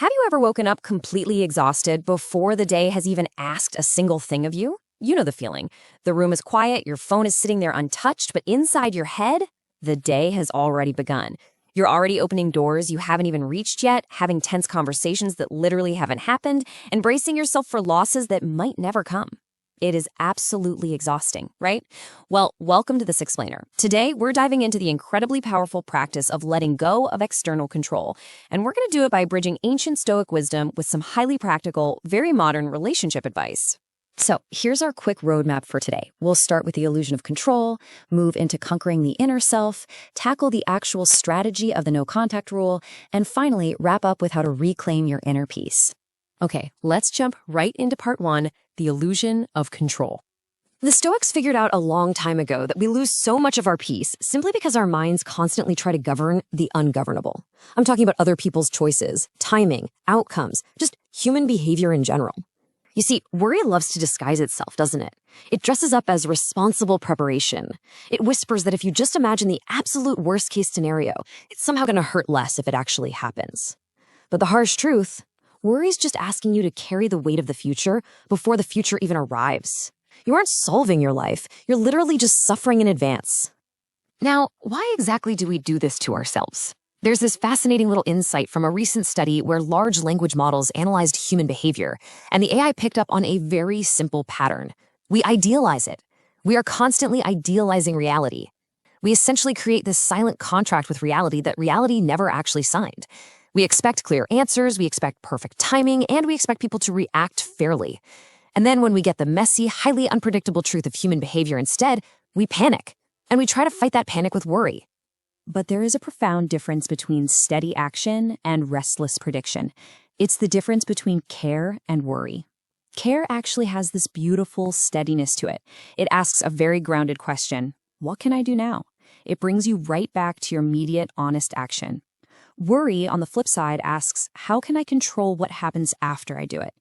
Have you ever woken up completely exhausted before the day has even asked a single thing of you? You know the feeling. The room is quiet, your phone is sitting there untouched, but inside your head, the day has already begun. You're already opening doors you haven't even reached yet, having tense conversations that literally haven't happened, and bracing yourself for losses that might never come. It is absolutely exhausting, right? Well, welcome to This Explainer. Today, we're diving into the incredibly powerful practice of letting go of external control. And we're going to do it by bridging ancient Stoic wisdom with some highly practical, very modern relationship advice. So here's our quick roadmap for today. We'll start with the illusion of control, move into conquering the inner self, tackle the actual strategy of the no contact rule, and finally wrap up with how to reclaim your inner peace. Okay, let's jump right into part one, the illusion of control. The Stoics figured out a long time ago that we lose so much of our peace simply because our minds constantly try to govern the ungovernable. I'm talking about other people's choices, timing, outcomes, just human behavior in general. You see, worry loves to disguise itself, doesn't it? It dresses up as responsible preparation. It whispers that if you just imagine the absolute worst-case scenario, it's somehow going to hurt less if it actually happens. But the harsh truth, worry's just asking you to carry the weight of the future before the future even arrives. You aren't solving your life. You're literally just suffering in advance. Now, why exactly do we do this to ourselves? There's this fascinating little insight from a recent study where large language models analyzed human behavior, and the AI picked up on a very simple pattern. We idealize it. We are constantly idealizing reality. We essentially create this silent contract with reality that reality never actually signed. We expect clear answers, we expect perfect timing, and we expect people to react fairly. And then when we get the messy, highly unpredictable truth of human behavior instead, we panic, and we try to fight that panic with worry. But there is a profound difference between steady action and restless prediction. It's the difference between care and worry. Care actually has this beautiful steadiness to it. It asks a very grounded question, what can I do now? It brings you right back to your immediate, honest action. Worry, on the flip side, asks, how can I control what happens after I do it?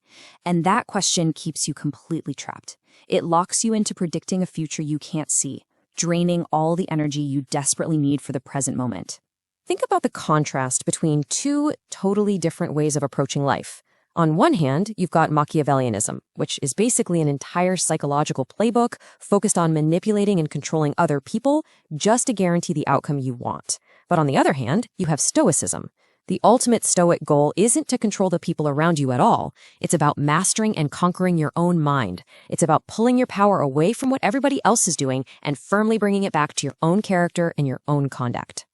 And that question keeps you completely trapped. It locks you into predicting a future you can't see, draining all the energy you desperately need for the present moment. Think about the contrast between two totally different ways of approaching life. On one hand, you've got Machiavellianism, which is basically an entire psychological playbook focused on manipulating and controlling other people just to guarantee the outcome you want. But on the other hand, you have Stoicism. The ultimate Stoic goal isn't to control the people around you at all. It's about mastering and conquering your own mind. It's about pulling your power away from what everybody else is doing and firmly bringing it back to your own character and your own conduct.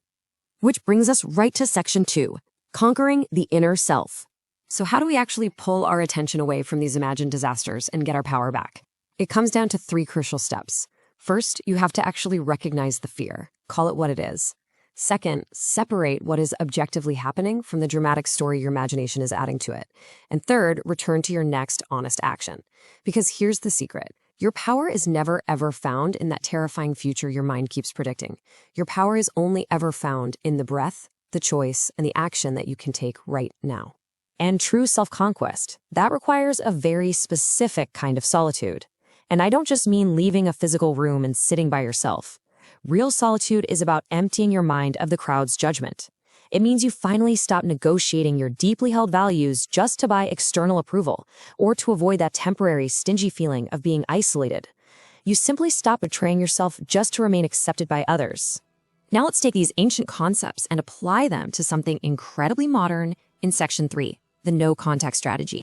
Which brings us right to section 2, conquering the inner self. So how do we actually pull our attention away from these imagined disasters and get our power back? It comes down to 3 crucial steps. First, you have to actually recognize the fear. Call it what it is. Second, separate what is objectively happening from the dramatic story your imagination is adding to it. And third, return to your next honest action. Because here's the secret. Your power is never ever found in that terrifying future your mind keeps predicting. Your power is only ever found in the breath, the choice, and the action that you can take right now. And true self-conquest, that requires a very specific kind of solitude. And I don't just mean leaving a physical room and sitting by yourself. Real solitude is about emptying your mind of the crowd's judgment. It means you finally stop negotiating your deeply held values just to buy external approval, or to avoid that temporary, stingy feeling of being isolated. You simply stop betraying yourself just to remain accepted by others. Now let's take these ancient concepts and apply them to something incredibly modern in section 3, the no contact strategy.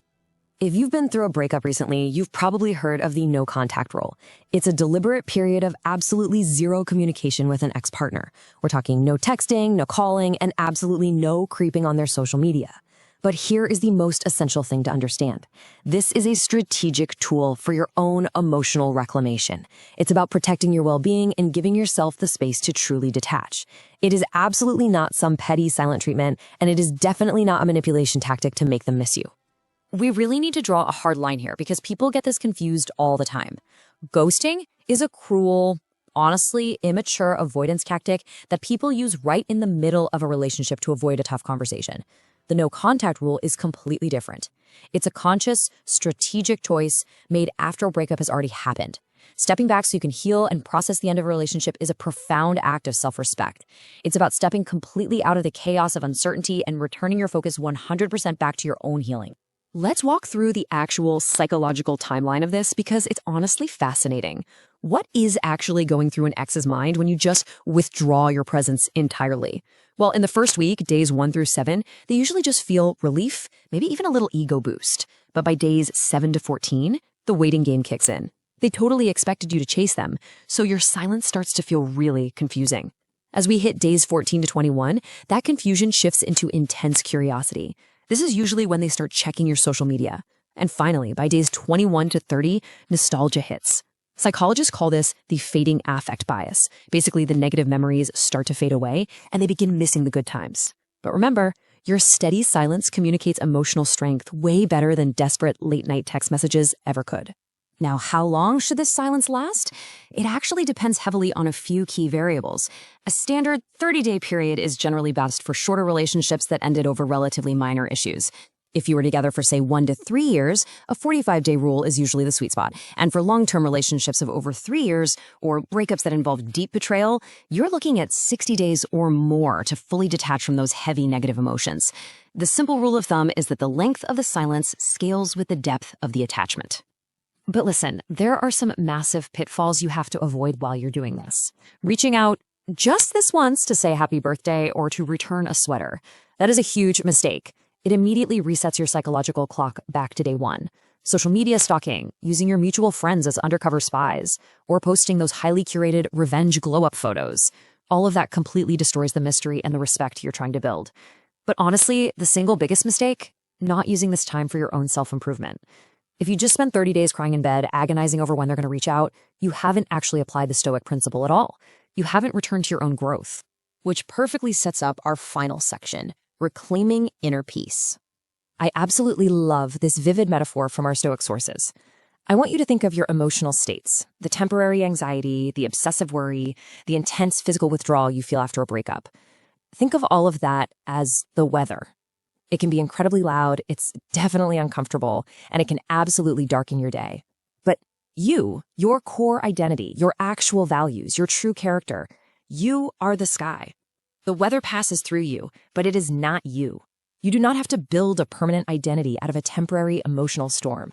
If you've been through a breakup recently, you've probably heard of the no contact rule. It's a deliberate period of absolutely zero communication with an ex-partner. We're talking no texting, no calling, and absolutely no creeping on their social media. But here is the most essential thing to understand. This is a strategic tool for your own emotional reclamation. It's about protecting your well-being and giving yourself the space to truly detach. It is absolutely not some petty silent treatment, and it is definitely not a manipulation tactic to make them miss you. We really need to draw a hard line here because people get this confused all the time. Ghosting is a cruel, honestly immature avoidance tactic that people use right in the middle of a relationship to avoid a tough conversation. The no contact rule is completely different. It's a conscious, strategic choice made after a breakup has already happened. Stepping back so you can heal and process the end of a relationship is a profound act of self-respect. It's about stepping completely out of the chaos of uncertainty and returning your focus 100% back to your own healing. Let's walk through the actual psychological timeline of this because it's honestly fascinating. What is actually going through an ex's mind when you just withdraw your presence entirely? Well, in the first week, days 1 through 7, they usually just feel relief, maybe even a little ego boost. But by days 7 to 14, the waiting game kicks in. They totally expected you to chase them, so your silence starts to feel really confusing. As we hit days 14 to 21, that confusion shifts into intense curiosity. This is usually when they start checking your social media. And finally, by days 21 to 30, nostalgia hits. Psychologists call this the fading affect bias. Basically, the negative memories start to fade away, and they begin missing the good times. But remember, your steady silence communicates emotional strength way better than desperate late-night text messages ever could. Now, how long should this silence last? It actually depends heavily on a few key variables. A standard 30-day period is generally best for shorter relationships that ended over relatively minor issues. If you were together for, say, 1 to 3 years, a 45-day rule is usually the sweet spot. And for long-term relationships of over 3 years, or breakups that involve deep betrayal, you're looking at 60 days or more to fully detach from those heavy negative emotions. The simple rule of thumb is that the length of the silence scales with the depth of the attachment. But listen, there are some massive pitfalls you have to avoid while you're doing this. Reaching out just this once to say happy birthday or to return a sweater. That is a huge mistake. It immediately resets your psychological clock back to day one. Social media stalking, using your mutual friends as undercover spies, or posting those highly curated revenge glow-up photos. All of that completely destroys the mystery and the respect you're trying to build. But honestly, the single biggest mistake? Not using this time for your own self-improvement. If you just spend 30 days crying in bed, agonizing over when they're going to reach out, you haven't actually applied the Stoic principle at all. You haven't returned to your own growth. Which perfectly sets up our final section, reclaiming inner peace. I absolutely love this vivid metaphor from our Stoic sources. I want you to think of your emotional states, the temporary anxiety, the obsessive worry, the intense physical withdrawal you feel after a breakup. Think of all of that as the weather. It can be incredibly loud, it's definitely uncomfortable, and it can absolutely darken your day. But you, your core identity, your actual values, your true character, you are the sky. The weather passes through you, but it is not you. You do not have to build a permanent identity out of a temporary emotional storm.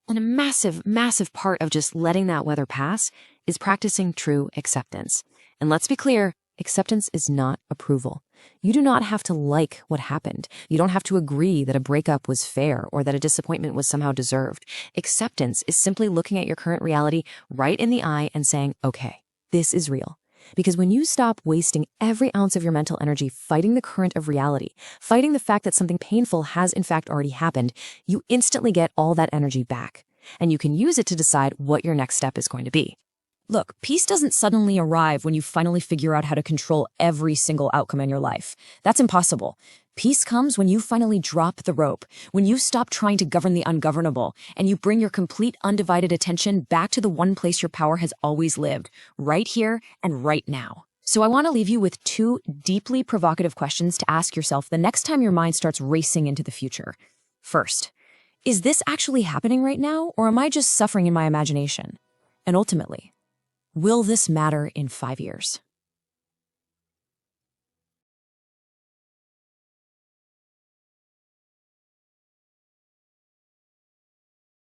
And a massive, massive part of just letting that weather pass is practicing true acceptance. And let's be clear, acceptance is not approval. You do not have to like what happened. You don't have to agree that a breakup was fair or that a disappointment was somehow deserved. Acceptance is simply looking at your current reality right in the eye and saying, okay, this is real. Because when you stop wasting every ounce of your mental energy fighting the current of reality, fighting the fact that something painful has in fact already happened, you instantly get all that energy back. And you can use it to decide what your next step is going to be. Look, peace doesn't suddenly arrive when you finally figure out how to control every single outcome in your life. That's impossible. Peace comes when you finally drop the rope, when you stop trying to govern the ungovernable, and you bring your complete undivided attention back to the one place your power has always lived, right here and right now. So I want to leave you with 2 deeply provocative questions to ask yourself the next time your mind starts racing into the future. First, is this actually happening right now, or am I just suffering in my imagination? And ultimately, will this matter in 5 years?